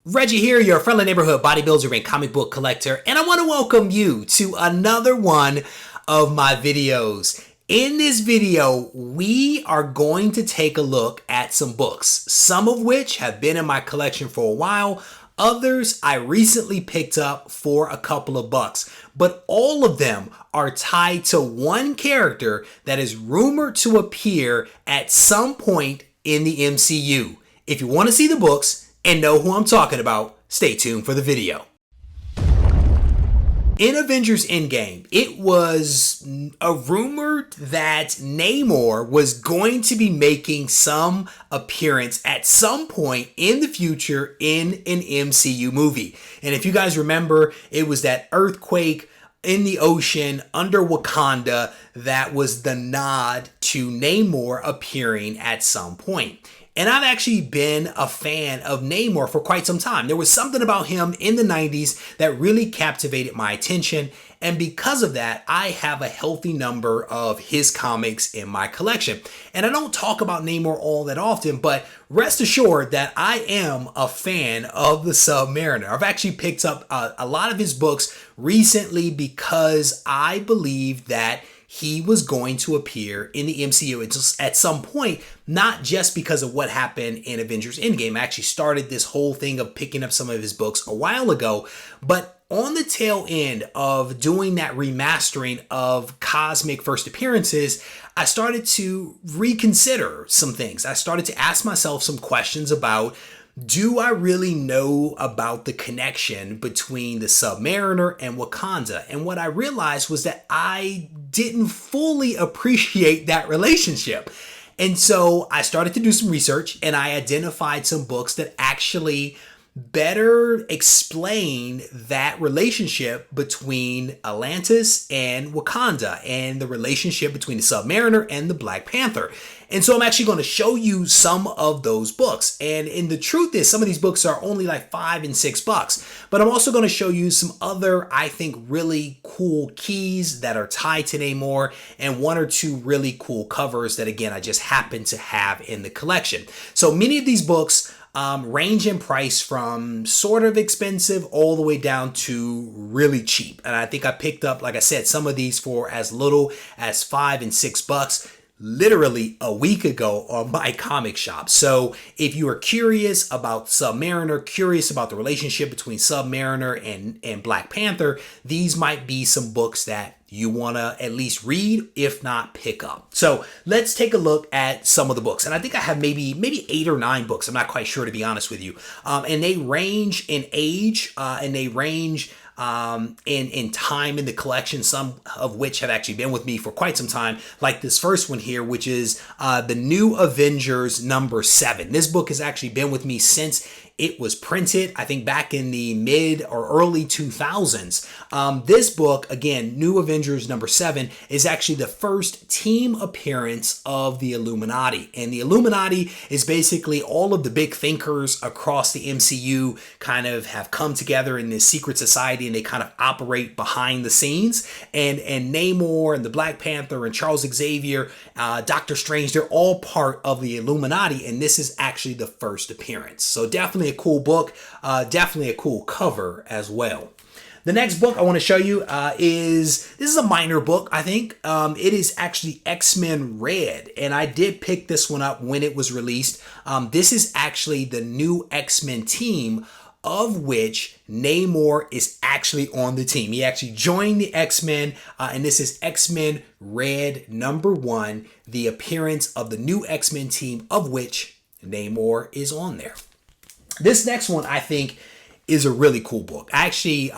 Reggie here, your friendly neighborhood bodybuilder and comic book collector, and I want to welcome you to another one of my videos. In this video, we are going to take a look at some books, some of which have been in my collection for a while, others I recently picked up for a couple of bucks, but all of them are tied to one character that is rumored to appear at some point in the MCU. If you want to see the books and know who I'm talking about, stay tuned for the video. In Avengers Endgame, it was rumored that Namor was going to be making some appearance at some point in the future in an MCU movie. And if you guys remember, it was that earthquake in the ocean under Wakanda that was the nod to Namor appearing at some point. And I've actually been a fan of Namor for quite some time. There was something about him in the 90s that really captivated my attention. And because of that, I have a healthy number of his comics in my collection. And I don't talk about Namor all that often, but rest assured that I am a fan of the Submariner. I've actually picked up a lot of his books recently because I believe that he was going to appear in the MCU at some point, not just because of what happened in Avengers Endgame. I actually started this whole thing of picking up some of his books a while ago, but on the tail end of doing that remastering of Cosmic First Appearances, I started to reconsider some things. I started to ask myself some questions about, do I really know about the connection between the Submariner and Wakanda? And what I realized was that I didn't fully appreciate that relationship. And so I started to do some research and I identified some books that actually better explain that relationship between Atlantis and Wakanda and the relationship between the Submariner and the Black Panther. And so I'm actually going to show you some of those books. And the truth is, some of these books are only like $5 and $6, but I'm also going to show you some other, I think, really cool keys that are tied to Namor and one or two really cool covers that, again, I just happen to have in the collection. So many of these books range in price from sort of expensive all the way down to really cheap. And I think I picked up, like I said, some of these for as little as $5 and $6 literally a week ago on my comic shop. So if you are curious about Submariner, curious about the relationship between Submariner and Black Panther, these might be some books that you want to at least read, if not pick up. So let's take a look at some of the books. And I think I have maybe 8 or 9 books. I'm not quite sure, to be honest with you. And they range in age and they range in time in the collection, some of which have actually been with me for quite some time, like this first one here, which is the New Avengers #7. This book has actually been with me since it was printed, I think back in the mid or early 2000s. This book, again, New Avengers #7, is actually the first team appearance of the Illuminati. And the Illuminati is basically all of the big thinkers across the MCU kind of have come together in this secret society, and they kind of operate behind the scenes. And Namor and the Black Panther and Charles Xavier, Doctor Strange, they're all part of the Illuminati. And this is actually the first appearance. So definitely a cool book, definitely a cool cover as well. The next book I want to show you this is a minor book, I think. It is actually X-Men Red, and I did pick this one up when it was released. This is actually the new X-Men team, of which Namor is actually on the team. He actually joined the X-Men, and this is X-Men Red #1, the appearance of the new X-Men team, of which Namor is on there. This next one, I think, is a really cool book. I actually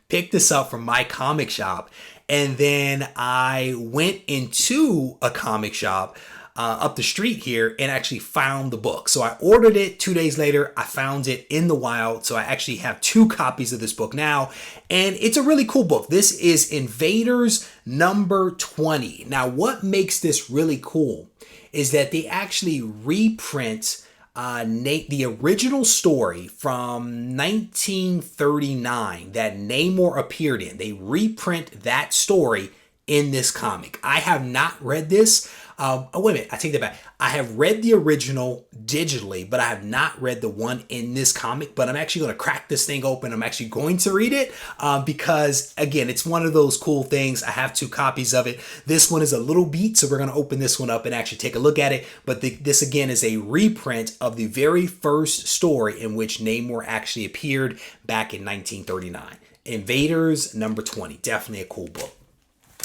picked this up from my comic shop, and then I went into a comic shop up the street here and actually found the book. So I ordered it 2 days later. I found it in the wild. So I actually have 2 copies of this book now, and it's a really cool book. This is Invaders #20. Now, what makes this really cool is that they actually reprint the original story from 1939 that Namor appeared in. They reprint that story in this comic. I have not read this. Oh, wait a minute, I take that back. I have read the original digitally, but I have not read the one in this comic. But I'm actually going to crack this thing open. I'm actually going to read it because, again, it's one of those cool things. I have 2 copies of it. This one is a little beat, so we're going to open this one up and actually take a look at it. But this, again, is a reprint of the very first story in which Namor actually appeared back in 1939. Invaders number 20. Definitely a cool book.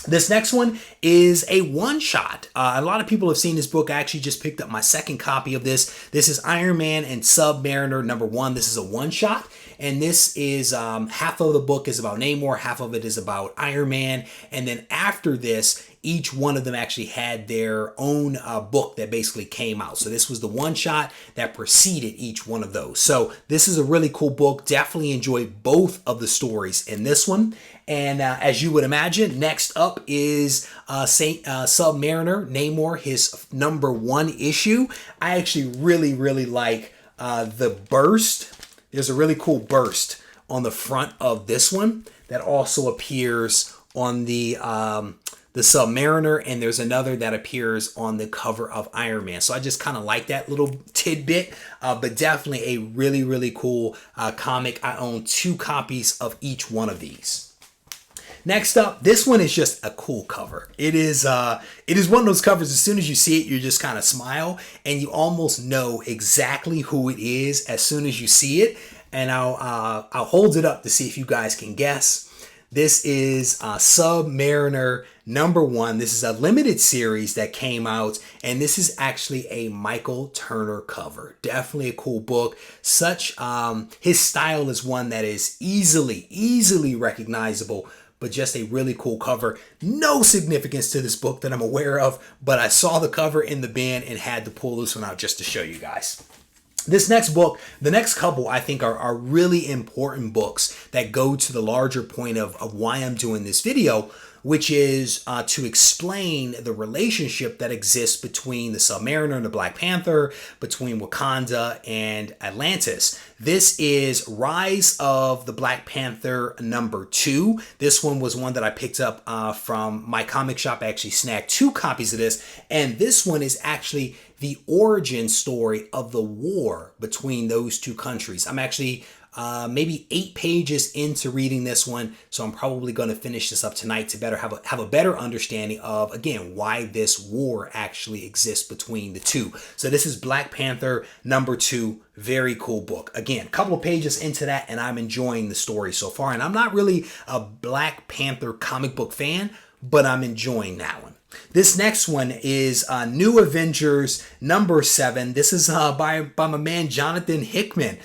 This next one is a one-shot. A lot of people have seen this book. I actually just picked up my second copy of this. This is Iron Man and Submariner number 1. This is a one-shot. And this is half of the book is about Namor, half of it is about Iron Man. And then after this, each one of them actually had their own book that basically came out. So this was the one shot that preceded each one of those. So this is a really cool book. Definitely enjoyed both of the stories in this one. And as you would imagine, next up is Submariner, Namor, his number 1 issue. I actually really like the burst. There's a really cool burst on the front of this one that also appears on the Submariner, and there's another that appears on the cover of Iron Man. So I just kind of like that little tidbit, but definitely a really cool comic. I own 2 copies of each one of these. Next up, this one is just a cool cover. It is one of those covers, as soon as you see it, you just kind of smile and you almost know exactly who it is as soon as you see it. And I'll hold it up to see if you guys can guess. This is Submariner number 1. This is a limited series that came out, and this is actually a Michael Turner cover. Definitely a cool book. Such his style is one that is easily recognizable, but just a really cool cover. No significance to this book that I'm aware of, but I saw the cover in the bin and had to pull this one out just to show you guys. This next book, the next couple, I think are really important books that go to the larger point of why I'm doing this video, which is to explain the relationship that exists between the Submariner and the Black Panther, between Wakanda and Atlantis. This is Rise of the Black Panther number 2. This one was one that I picked up from my comic shop. I actually snagged 2 copies of this, and this one is actually the origin story of the war between those 2 countries. I'm actually maybe 8 pages into reading this one, so I'm probably going to finish this up tonight to better have a better understanding of, again, why this war actually exists between the 2. So this is Black Panther number 2. Very cool book. Again, a couple of pages into that, and I'm enjoying the story so far. And I'm not really a Black Panther comic book fan, but I'm enjoying that one. This next one is New Avengers number 7. This is by my man Jonathan Hickman.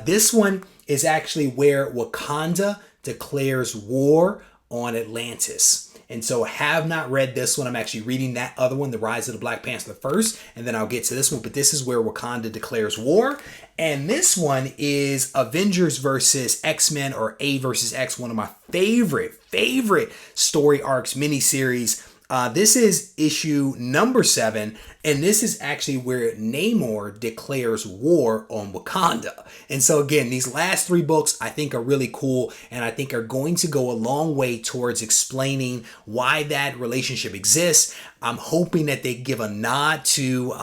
This one is actually where Wakanda declares war on Atlantis. And so I have not read this one. I'm actually reading that other one, The Rise of the Black Panther, first, and then I'll get to this one. But this is where Wakanda declares war. And this one is Avengers versus X-Men, or A versus X, one of my favorite story arcs miniseries. This is issue number 7, and this is actually where Namor declares war on Wakanda. And so again, these last 3 books I think are really cool, and I think are going to go a long way towards explaining why that relationship exists. I'm hoping that they give a nod to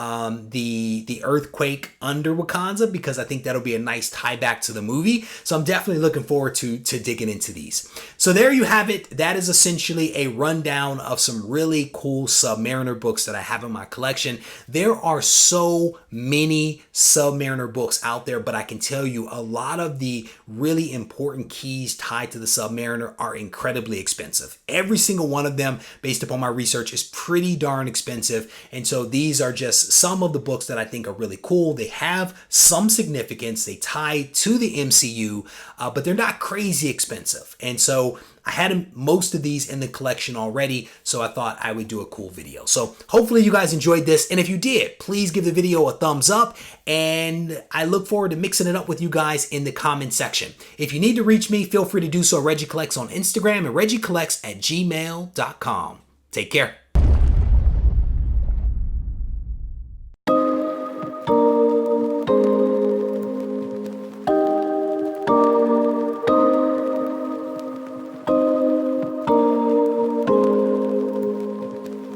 the earthquake under Wakanda, because I think that'll be a nice tie back to the movie. So I'm definitely looking forward to digging into these. So there you have it. That is essentially a rundown of some really cool Submariner books that I have in my collection. There are so many Submariner books out there, but I can tell you a lot of the really important keys tied to the Submariner are incredibly expensive. Every single one of them, based upon my research, is pretty darn expensive. And so these are just some of the books that I think are really cool. They have some significance. They tie to the MCU, but they're not crazy expensive. And so I had most of these in the collection already, so I thought I would do a cool video. So hopefully you guys enjoyed this, and if you did, please give the video a thumbs up, and I look forward to mixing it up with you guys in the comment section. If you need to reach me, feel free to do so at RegieCollects on Instagram and RegieCollects@gmail.com. Take care.